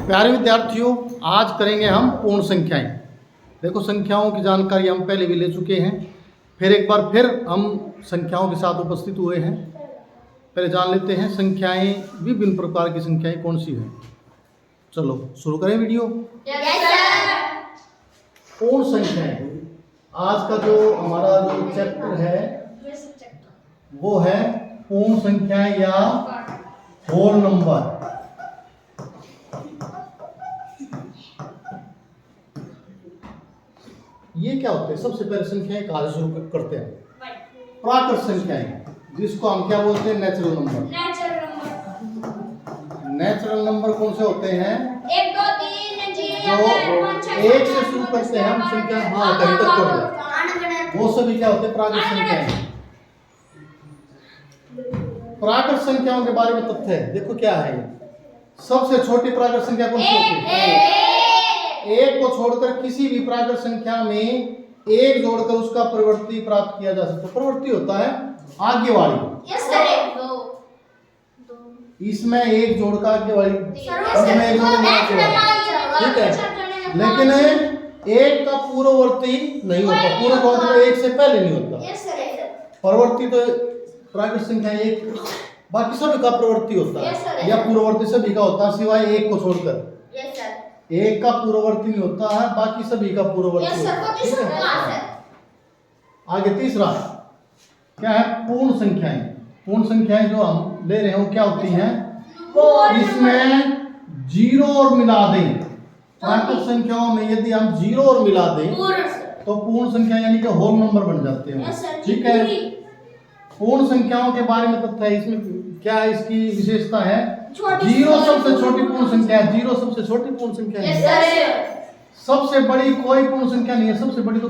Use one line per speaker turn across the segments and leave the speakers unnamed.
प्यारे विद्यार्थियों, आज करेंगे हम पूर्ण संख्याएं। देखो, संख्याओं की जानकारी हम पहले भी ले चुके हैं, फिर एक बार फिर हम संख्याओं के साथ उपस्थित हुए हैं। पहले जान लेते हैं संख्याएं, विभिन्न प्रकार की संख्याएं कौन सी हैं। चलो शुरू करें वीडियो। पूर्ण संख्याएं, आज का जो हमारा जो चैप्टर है वो है पूर्ण संख्याएं या होल नंबर। ये क्या होते हैं? सबसे पहले संख्याएं कहाँ से शुरू करते हैं? प्राकृत संख्याएं, जिसको हम क्या बोलते हैं? Natural number. नेचुरल नंबर कौन से होते हैं?
1 2 3
जो एक से शुरू करते हैं हम संख्या, हाँ कहीं तक पढ़ो, वो सभी क्या होते हैं? प्राकृत संख्याएं। प्राकृत संख्याओं के बारे में तथ्य है, देखो क्या है। सबसे छोटी प्राकृत संख्या कौन सी होती है? एक को छोड़कर किसी भी प्राकृत संख्या में एक जोड़कर उसका प्रवृत्ति प्राप्त किया जा सकता है। प्रवृत्ति होता है आगे वाली।
Yes sir.
इसमें एक जोड़कर आगे वाली, इसमें एक जोड़कर आगे वाली, ठीक है। लेकिन एक का पूर्ववर्ती नहीं होता। पूर्ववर्ती एक से पहले नहीं होता।
Yes sir.
प्रवृत्ति तो प्राकृत संख्या एक, बाकी सभी का प्रवृत्ति होता है या पूर्ववर्ती सभी का होता है, सिवाय एक को छोड़कर।
Yes sir.
एक का पूर्ववर्ती नहीं होता है, बाकी सभी का पूर्ववर्ती होता है। आगे तीसरा क्या है? पूर्ण संख्याएं। पूर्ण संख्याएं जो हम ले रहे हैं वो क्या होती हैं? इसमें जीरो और मिला दें। प्राकृत संख्याओं में यदि हम जीरो और मिला दें तो पूर्ण संख्या यानी कि होल नंबर बन जाते हैं, ठीक है। पूर्ण संख्याओं के बारे में तथ्य है, इसमें क्या है? इसकी विशेषता है जीरो सबसे छोटी पूर्ण संख्या है। जीरो सबसे छोटी पूर्ण संख्या है। सबसे बड़ी कोई पूर्ण संख्या नहीं है। सबसे बड़ी तो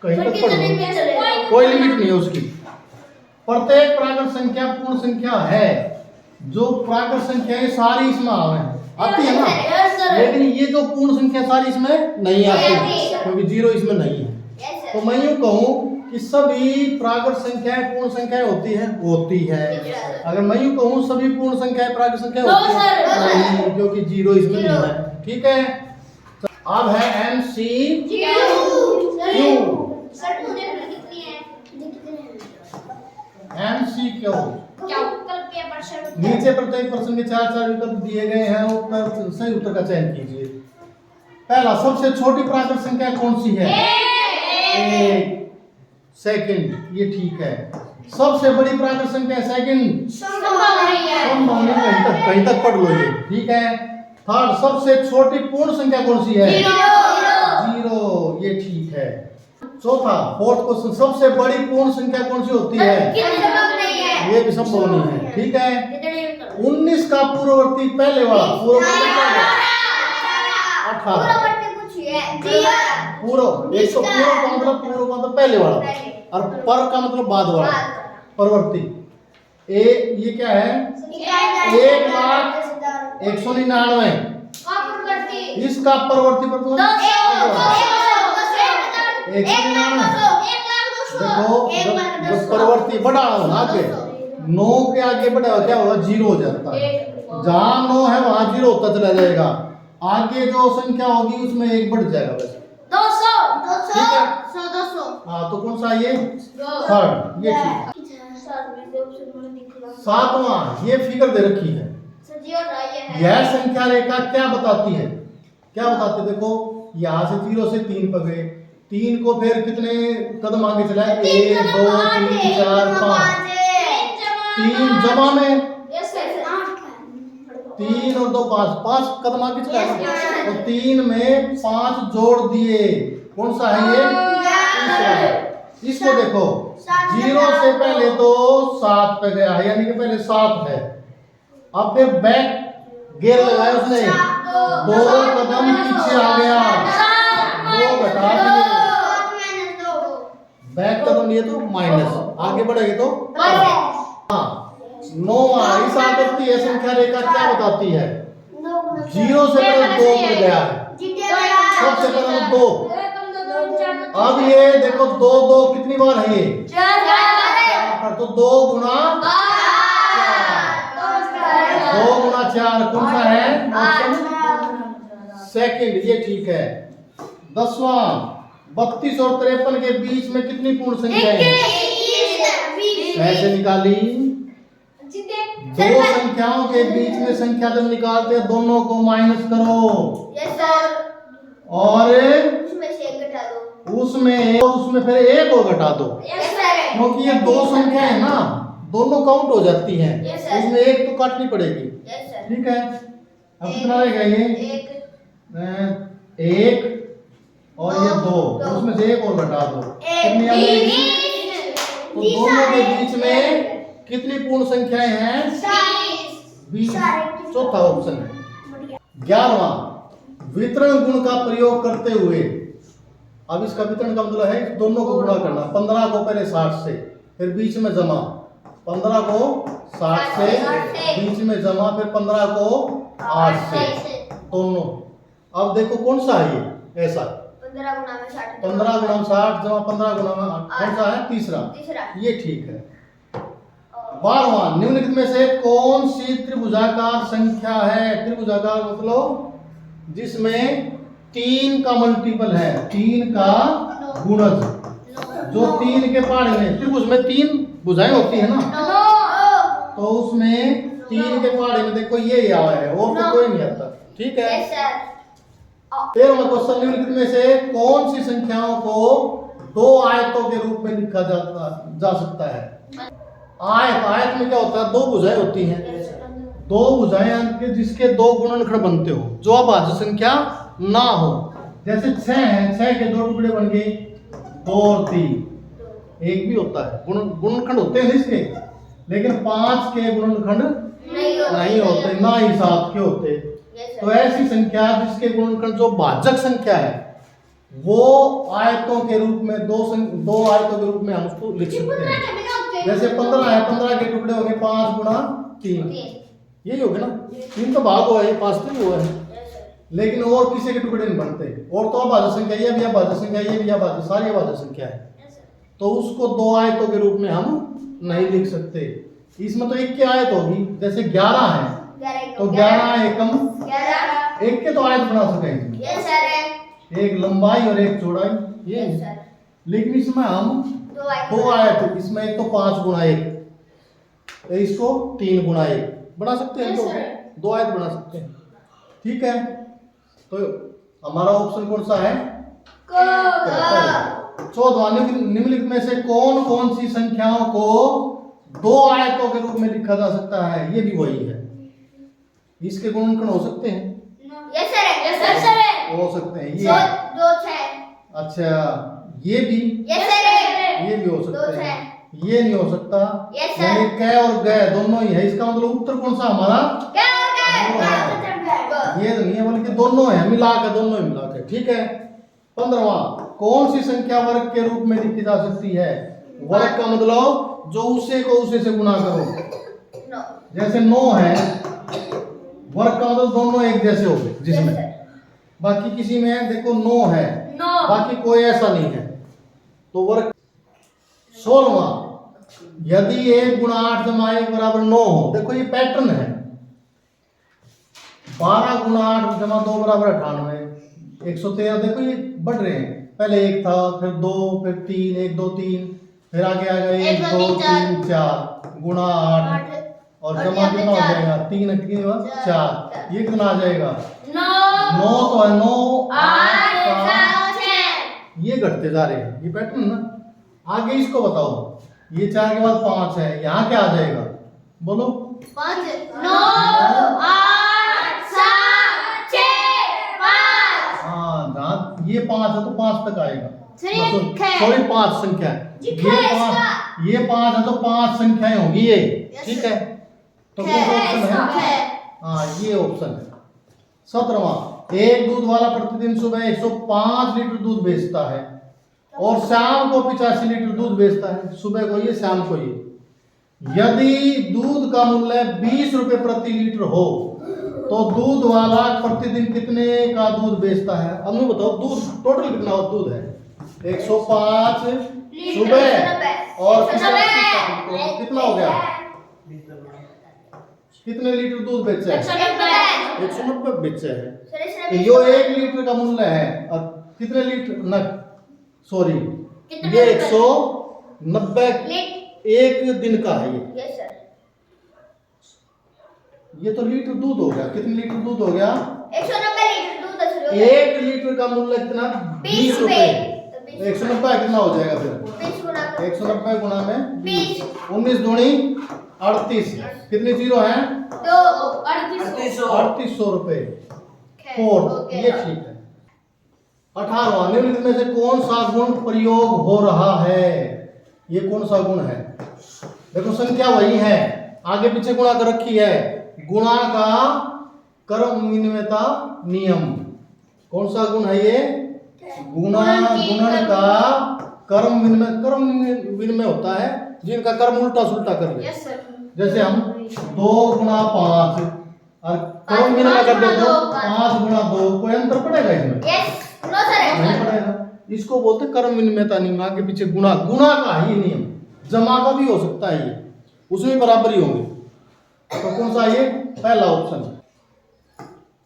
कहीं तक पढ़ लो, कोई लिमिट नहीं है उसकी। प्रत्येक प्राकृत संख्या पूर्ण संख्या है। जो प्राकृत संख्या है सारी इसमें आती है ना, लेकिन ये जो पूर्ण संख्या सारी इसमें नहीं आती, क्योंकि जीरो इसमें नहीं है। तो मैं यूँ कहूँ कि सभी प्राकृत संख्याएं पूर्ण संख्याएं होती है। अगर मैं यूँ कहूँ सभी पूर्ण संख्याएं प्राकृत संख्या होती है, नहीं, क्योंकि जीरो इसमें नहीं है, ठीक है। अब है MCQ। नीचे प्रत्येक प्रश्न के 4 विकल्प दिए गए हैं, उत्तर सही उत्तर का चयन कीजिए। पहला, सबसे छोटी प्राकृत संख्या कौन सी है? एक। सेकंड, ये ठीक है। सबसे बड़ी प्राकृत संख्या सेकंड संभव नहीं, कहीं तक पढ़ लो ये, ठीक है। थर्ड, सबसे छोटी पूर्ण संख्या कौन सी है? जीरो, ये ठीक है। चौथा, फोर्थ क्वेश्चन, सबसे बड़ी पूर्ण संख्या कौन सी होती है? ये भी संभव नहीं है, ठीक है। 19 का पूर्ववर्ती पहले वाला, पूर्ववर्ती 18, पूर्व एक तो पूर्व का मतलब पहले वाला, और पर का मतलब बाद वाला, परवर्ती। ये क्या है? 1,01,99। इसका परवर्ती पर 199। देखो, जब परवर्ती बढ़ा हो आगे, 9 के आगे बढ़ा क्या होगा? जीरो हो जाता है। जहाँ 9 है वहाँ जीरो होता चला जाएगा। आगे जो संख्या होगी उसमें एक बढ़ जाएगा बस।
200
ठीक है।
200।
हाँ, तो कौन सा ये? थर्ड, ये ठीक। सातवां, ये फिगर दे रखी है। यह संख्या रेखा क्या बताती है? क्या बताती है? देखो, यहाँ से 0 से 3 पर गए, 3 को फिर कितने कदम आगे चलाए? 1 2 3 4 5, 3 जमा में 3 और 2 5 कदम आगे चलाए, तो 3 में 5 जोड़ दिए। कौन सा है ये? इसको देखो, 0 से पहले तो 7 पे गया है, यानी कि पहले 7 है। अब फिर बैक गियर लगाया उसने, 2 कदम पीछे आ गया, 2 घटा दिए, बैक कदम लिए तो माइनस, आगे बढ़ेंगे तो हाँ। 9वां, इस आकृति की संख्या रेखा क्या बताती है? 0 से पहले 2 पर गया है, सबसे पहले 2। अब ये देखो, 2 2 कितनी बार है? ये 4, तो 2 गुना 4, 2 गुना 4 कौन सा है? ऑप्शन सेकंड, ये ठीक है। 10वां, 32 और 53 के बीच में कितनी पूर्ण संख्याएं हैं? ऐसे निकाली। दो संख्याओं के बीच में संख्या जब निकालते हैं दोनों को माइनस करो और उसमें फिर एक और घटा दो, क्योंकि ये दो संख्या है ना, दोनों काउंट हो जाती हैं। उसमें एक तो काटनी पड़ेगी। ठीक है, अब कितना रहेगा? ये एक और ये दो, उसमें से एक और घटा दो, कितनी आ जाएगी? तो दोनों के बीच में कितनी पूर्ण संख्याएं हैं? 20। चौथा ऑप्शन है। 11वां, वितरण गुण का प्रयोग करते हुए, अब इसका वितरण का मतलब है दोनों को गुणा करना। 15 को पहले 60 से, फिर बीच में जमा, 15 को 60 से बीच में जमा, फिर 15 को 8 से, दोनों। अब देखो कौन सा है ये? ऐसा 15 गुणा में 60 जमा 15 गुणा में 8, कौन सा है? तीसरा। ये ठीक है। 12वां, निम्नलिखित में से कौन सी त्रिभुजाकार संख्या है? त्रिभुजाकार मतलब जिसमें 3 का मल्टीपल है, 3 का गुणज, जो 3 के पहाड़े में, त्रिभुज में 3 भुजाएं होती है ना, तो उसमें 3 के पहाड़े में देखो ये आया है, और तो कोई नहीं आता। ठीक है। 13वां क्वेश्चन, निम्नलिखित में से कौन सी संख्याओं को 2 आयतों के रूप में लिखा जा सकता है? आयत में क्या होता है? 2 भुजाएं होती हैं, 2 भुजाएं जिसके 2 गुणनखंड बनते हो, जो अभाज्य संख्या ना हो। जैसे 6 है, 6 के 2 टुकड़े बन गए, 2 और 3, एक भी होता है। गुणनखंड होते हैं इसके, लेकिन 5 के गुणनखंड नहीं होते, ना ही 7 के होते। तो ऐसी संख्या जिसके गुणनखंड जो भाजक संख्या है, वो आयतों के रूप में 2 आयतों के रूप में हम उसको लिख सकते हैं। जैसे 15 है, 15 के टुकड़े होंगे 5 गुणा 3, यही होगा ना। 3 तो भाग हुआ है, 5 तो हुआ है, लेकिन और किसी के टुकड़े नहीं बनते। और तो अभाज्य संख्या, ये भी अभाज्य संख्या, ये भी अभाज्य, सारी अभाज्य संख्या है, तो उसको 2 आयतों के रूप में हम नहीं लिख सकते। इसमें तो एक की आयत होगी। जैसे 11 है, तो 11 एकम 1 के तो आयत बना सकेंगे, एक लंबाई और एक चौड़ाई, ये। लेकिन इसमें हम 2 आयत, इसमें एक तो 5 गुणा 1, इसको 3 गुणा 1 बना सकते हैं, तो 2 आयत बना सकते हैं। ठीक है, तो हमारा ऑप्शन कौन सा है? 14वां, निम्नलिखित में से कौन कौन सी संख्याओं को 2 आयतों के रूप में लिखा जा सकता है? ये भी वही है। इसके गुणनखंड हो सकते हैं? हो सकते हैं। ये
2 6।
अच्छा, ये भी हो सकता है। ये नहीं हो सकता, यानी क और ग दोनों ही है। इसका मतलब उत्तर कौन सा हमारा? ये नहीं है, बल्कि दोनों है, मिला के, दोनों ही मिला के। ठीक है। 15वां, कौन सी संख्या वर्ग के रूप में लिखी जा सकती है? वर्ग का मतलब जो उसे को उसे से गुणा करो। जैसे 9 है, वर्ग का मतलब दोनों एक जैसे हो गए, जिसमें बाकी किसी में देखो 9 है, बाकी कोई ऐसा नहीं है, तो वर्ग। 16वां, यदि 1 गुणा 8 जमा 1 बराबर 9 हो, देखो ये पैटर्न है। 12 गुणा 8 जमा 2 बराबर 98, 113। देखो ये बढ़ रहे हैं, पहले 1 था, फिर 2, फिर 3, 1 2 3, फिर आगे आ गए 1 2 3 4 गुणा 8 और जमा कितना हो जाएगा? 3 4, ये कितना आ जाएगा? 9 तो है, 9 8 ये घटते जा रहे हैं, ये पैटर्न ना। आगे इसको बताओ, ये 4 के बाद 5 है, यहाँ क्या आ जाएगा? बोलो।
5 9 8 7 6 5।
हाँ, जहाँ ये 5 है तो 5 तक आएगा।
सॉरी
5 संख्या है, ये 5 है तो 5 संख्याएं होगी ये। ठीक है, तो कौन सा ऑप्शन है? हाँ, ये ऑप्शन है। 17वां, एक दूध वाला प्रतिदिन सुबह 105 लीटर दूध बेचता है और शाम को 85 लीटर दूध बेचता है। सुबह को ये, शाम को ये। यदि दूध का मूल्य 20 रुपए प्रति लीटर हो तो दूध वाला प्रतिदिन कितने का दूध बेचता है? अब मैं बताओ, दूध टोटल कितना दूध है? 105 सुबह और कितना हो गया? कितने लीटर दूध बेचा है? 190 बेचा है।
सर
तो यो 1 लीटर का मूल्य है और कितने लीटर न सॉरी ये 190 एक दिन का है।
Yes sir.
ये तो लीटर दूध हो गया। कितने लीटर दूध हो गया?
190 लीटर दूध है सर।
1 लीटर का मूल्य कितना? 20 रुपए। 190 कितना हो जाएगा फिर?
20 गुना
190 गुना में
20।
19 दूनी 38। कितने जीरो हैं?
2 3800
3800 रुपए। फोर्थ ये ठीक है। 18वां निम्नलिखित में से कौन सा गुण प्रयोग हो रहा है? ये कौन सा गुण है? देखो संख्या वही है, आगे पीछे गुणा कर रखी है। गुणा का क्रम विनिमयता नियम। कौन सा गुण है ये? गुणन का क्रम विनिमय होता है जिनका क्रम उल्टा सुल्टा कर दे।
Yes sir.
जैसे हम 2 गुणा 5 और क्रम विनिमय कर दे तो 5 गुणा 2, कोई अंतर पड़ेगा इसमें?
Yes no sir.
नहीं पड़ेगा। इसको बोलते हैं क्रम विनिमयता नियम। आगे पीछे गुणा का ही नियम। जमा का भी हो सकता है, ये उसमें बराबर ही होंगे। तो कौन सा ये? पहला ऑप्शन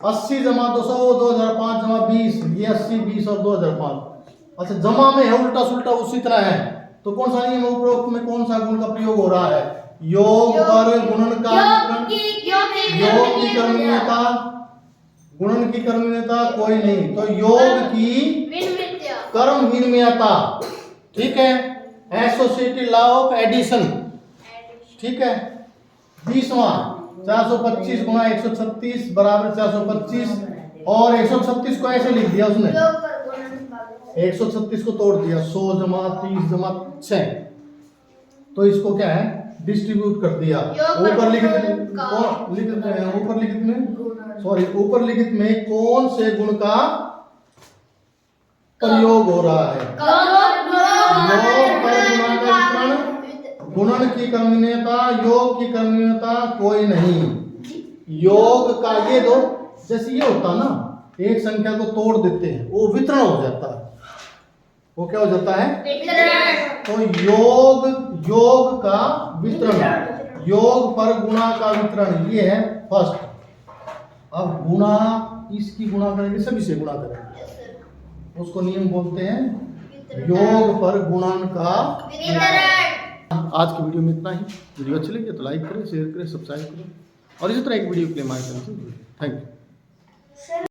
80 जमा 200 2005 जमा 20। ये 80 20 और 2005। अच्छा जमा में है उल्टा सुल्टा उसी तरह है। तो कौन सा नियम उपरोक्त में कौन सा गुण का प्रयोग हो रहा है? योग पर गुणन का वितरण। योग की क्रमणीयता, गुणन की क्रमणीयता कोई नहीं, तो योग की क्रम विनिमयता। ठीक है। Associated law of addition. ठीक है। 20वां 425 गुणा 136 बराबर 425 और 136 को ऐसे लिख दिया उसने। 136 को तोड़ दिया 100 जमा 30 जमा 6। तो इसको क्या है? डिस्ट्रीब्यूट कर दिया। ऊपर लिखित में कौन से गुण का प्रयोग हो रहा है? योग पर गुणा का वितरण, गुणन की क्रमणीयता, योग की क्रमणीयता कोई नहीं। योग का ये दो, जैसे ये होता ना, एक संख्या को तोड़ देते हैं वो वितरण हो जाता है। वो क्या हो जाता है? तो योग का वितरण, योग पर गुणा का वितरण, ये है फर्स्ट। अब गुणा, इसकी गुणा करेंगे, सभी से गुणा करेंगे, उसको नियम बोलते हैं योग पर गुणन का वितरण। आज की वीडियो में इतना ही। वीडियो अच्छी लगी तो लाइक करें, शेयर करें, सब्सक्राइब करें और इसी तरह एक वीडियो के लिए हमारे चैनल से जुड़ें। Thank you.